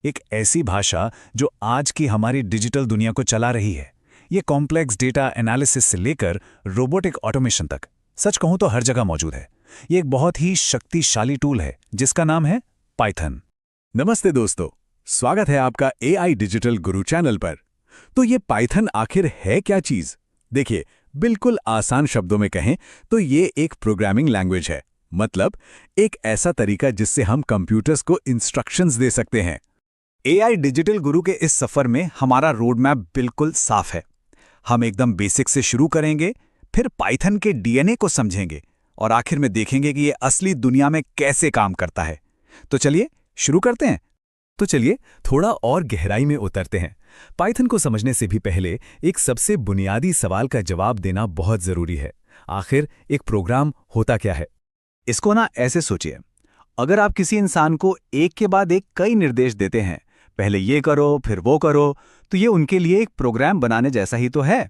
एक ऐसी भाषा जो आज की हमारी डिजिटल दुनिया को चला रही है। ये कॉम्प्लेक्स डेटा एनालिसिस से लेकर रोबोटिक ऑटोमेशन तक, सच कहूं तो हर जगह मौजूद है। ये एक बहुत ही शक्तिशाली टूल है जिसका नाम है पाइथन। नमस्ते दोस्तों, स्वागत है आपका एआई डिजिटल गुरु चैनल पर। तो ये पाइथन आखिर है क्या चीज? देखिए, बिल्कुल आसान शब्दों में कहें तो ये एक प्रोग्रामिंग लैंग्वेज है। मतलब एक ऐसा तरीका जिससे हम कंप्यूटर्स को इंस्ट्रक्शंस दे सकते हैं। एआई डिजिटल गुरु के इस सफर में हमारा रोड मैप बिल्कुल साफ है। हम एकदम बेसिक से शुरू करेंगे, फिर पाइथन के डीएनए को समझेंगे और आखिर में देखेंगे कि ये असली दुनिया में कैसे काम करता है। तो चलिए शुरू करते हैं। तो चलिए थोड़ा और गहराई में उतरते हैं। पाइथन को समझने से भी पहले एक सबसे बुनियादी सवाल का जवाब देना बहुत जरूरी है। आखिर एक प्रोग्राम होता क्या है? इसको ना ऐसे सोचिए, अगर आप किसी इंसान को एक के बाद एक कई निर्देश देते हैं, पहले ये करो फिर वो करो, तो ये उनके लिए एक प्रोग्राम बनाने जैसा ही तो है।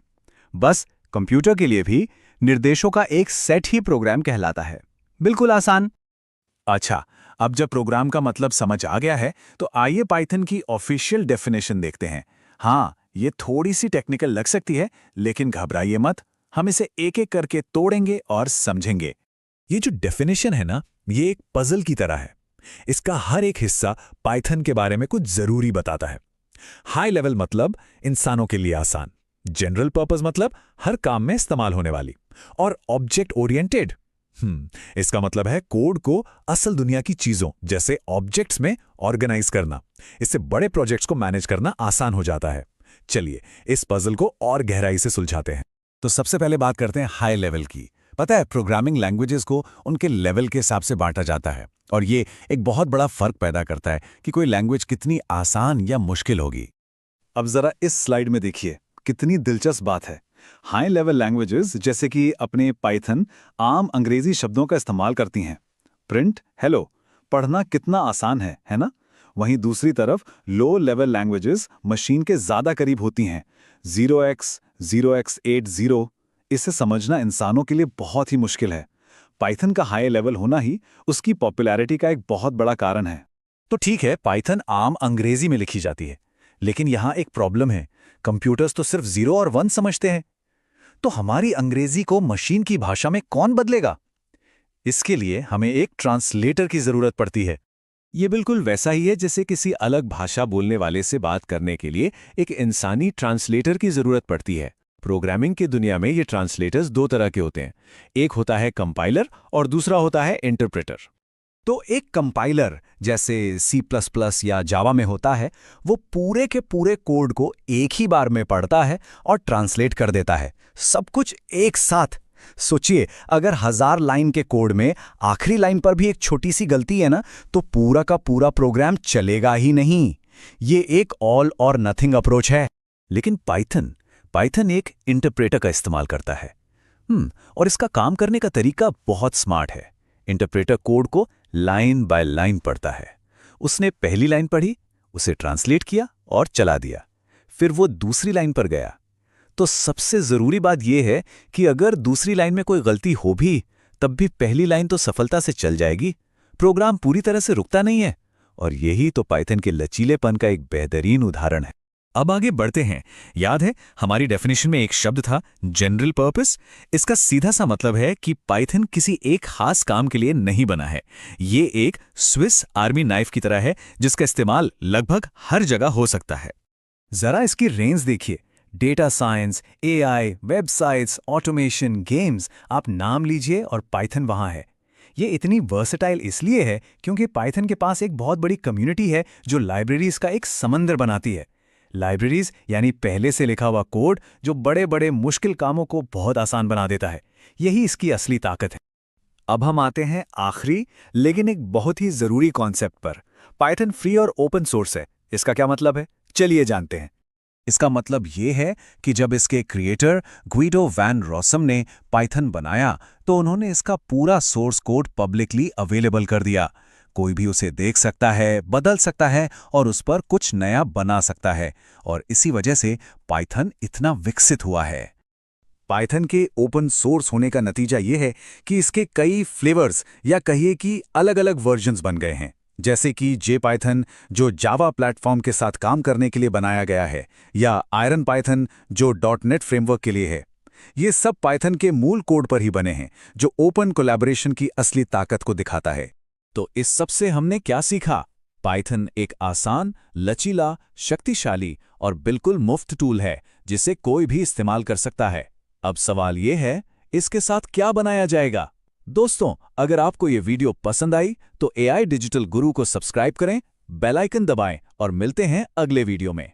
बस कंप्यूटर के लिए भी निर्देशों का एक सेट ही प्रोग्राम कहलाता है। बिल्कुल आसान। अच्छा, अब जब प्रोग्राम का मतलब समझ आ गया है तो आइए पाइथन की ऑफिशियल डेफिनेशन देखते हैं। हाँ, ये थोड़ी सी टेक्निकल लग सकती है, लेकिन घबराइए मत, हम इसे एक एक करके तोड़ेंगे और समझेंगे। ये जो डेफिनेशन है ना, ये एक पजल की तरह है। इसका हर एक हिस्सा पाइथन के बारे में कुछ जरूरी बताता है। हाई लेवल मतलब इंसानों के लिए आसान, जनरल पर्पस मतलब हर काम में इस्तेमाल होने वाली, और ऑब्जेक्ट ओरिएंटेड इसका मतलब है कोड को असल दुनिया की चीजों जैसे ऑब्जेक्ट्स में ऑर्गेनाइज करना। इससे बड़े प्रोजेक्ट्स को मैनेज करना आसान हो जाता है। चलिए इस पजल को और गहराई से सुलझाते हैं। तो सबसे पहले बात करते हैं हाई लेवल की। पता है, प्रोग्रामिंग लैंग्वेजेस को उनके लेवल के हिसाब से बांटा जाता है, और ये एक बहुत बड़ा फर्क पैदा करता है कि कोई लैंग्वेज कितनी आसान या मुश्किल होगी। अब जरा इस स्लाइड में देखिए, कितनी दिलचस्प बात है। हाई लेवल लैंग्वेजेस जैसे कि अपने पाइथन आम अंग्रेजी शब्दों का इस्तेमाल करती हैं। प्रिंट, हेलो, पढ़ना कितना आसान है ना? वहीं दूसरी तरफ लो लेवल लैंग्वेजेस मशीन के ज्यादा करीब होती हैं। 0x 0x80, इसे समझना इंसानों के लिए बहुत ही मुश्किल है। पाइथन का हाई लेवल होना ही उसकी पॉपुलैरिटी का एक बहुत बड़ा कारण है। तो ठीक है, पाइथन आम अंग्रेजी में लिखी जाती है, लेकिन यहां एक प्रॉब्लम है। कंप्यूटर्स तो सिर्फ 0 और 1 समझते हैं। तो हमारी अंग्रेजी को मशीन की भाषा में कौन बदलेगा? इसके लिए हमें एक ट्रांसलेटर की जरूरत पड़ती है। ये बिल्कुल वैसा ही है जैसे किसी अलग भाषा बोलने वाले से बात करने के लिए एक इंसानी ट्रांसलेटर की जरूरत पड़ती है। प्रोग्रामिंग की दुनिया में ये ट्रांसलेटर्स दो तरह के होते हैं। एक होता है कंपाइलर और दूसरा होता है इंटरप्रेटर। तो एक कंपाइलर जैसे C++ या जावा में होता है, वो पूरे के पूरे कोड को एक ही बार में पढ़ता है और ट्रांसलेट कर देता है, सब कुछ एक साथ। सोचिए, अगर 1000 लाइन के कोड में आखिरी लाइन पर भी एक छोटी सी गलती है ना, तो पूरा का पूरा प्रोग्राम चलेगा ही नहीं। ये एक ऑल और नथिंग अप्रोच है। लेकिन पाइथन एक इंटरप्रेटर का इस्तेमाल करता है। और इसका काम करने का तरीका बहुत स्मार्ट है। इंटरप्रेटर कोड को लाइन बाय लाइन पढ़ता है। उसने पहली लाइन पढ़ी, उसे ट्रांसलेट किया और चला दिया। फिर वो दूसरी लाइन पर गया। तो सबसे जरूरी बात यह है कि अगर दूसरी लाइन में कोई गलती हो भी, तब भी पहली लाइन तो सफलता से चल जाएगी। प्रोग्राम पूरी तरह से रुकता नहीं है। और यही तो पाइथन के लचीलेपन का एक बेहतरीन उदाहरण है। अब आगे बढ़ते हैं। याद है, हमारी डेफिनेशन में एक शब्द था, जनरल पर्पस। इसका सीधा सा मतलब है कि पाइथन किसी एक खास काम के लिए नहीं बना है। ये एक स्विस आर्मी नाइफ की तरह है जिसका इस्तेमाल लगभग हर जगह हो सकता है। जरा इसकी रेंज देखिए। Data science, AI, websites, automation, games, आप नाम लीजिए और पाइथन वहां है। ये इतनी वर्सेटाइल इसलिए है क्योंकि पाइथन के पास एक बहुत बड़ी कम्युनिटी है जो लाइब्रेरीज का एक समंदर बनाती है। लाइब्रेरीज यानी पहले से लिखा हुआ कोड जो बड़े बड़े मुश्किल कामों को बहुत आसान बना देता है। यही इसकी असली ताकत है। अब हम आते हैं आखिरी लेकिन एक बहुत ही जरूरी कॉन्सेप्ट पर। पाइथन फ्री और ओपन सोर्स है। इसका क्या मतलब है? चलिए जानते हैं। इसका मतलब ये है कि जब इसके क्रिएटर गुइडो वैन रॉसम ने पाइथन बनाया तो उन्होंने इसका पूरा सोर्स कोड पब्लिकली अवेलेबल कर दिया। कोई भी उसे देख सकता है, बदल सकता है और उस पर कुछ नया बना सकता है, और इसी वजह से पाइथन इतना विकसित हुआ है। पाइथन के ओपन सोर्स होने का नतीजा ये है कि इसके कई फ्लेवर्स या कहिए कि अलग अलग वर्जन्स बन गए हैं। जैसे कि जेपाइथन जो जावा प्लेटफॉर्म के साथ काम करने के लिए बनाया गया है, या आयरन पाइथन जो .NET फ्रेमवर्क के लिए है। ये सब पाइथन के मूल कोड पर ही बने हैं, जो ओपन कोलैबोरेशन की असली ताकत को दिखाता है। तो इस सब से हमने क्या सीखा? पाइथन एक आसान, लचीला, शक्तिशाली और बिल्कुल मुफ्त टूल है जिसे कोई भी इस्तेमाल कर सकता है। अब सवाल ये है, इसके साथ क्या बनाया जाएगा? दोस्तों, अगर आपको ये वीडियो पसंद आई तो AI डिजिटल गुरु को सब्सक्राइब करें, बेल आइकन दबाएं और मिलते हैं अगले वीडियो में।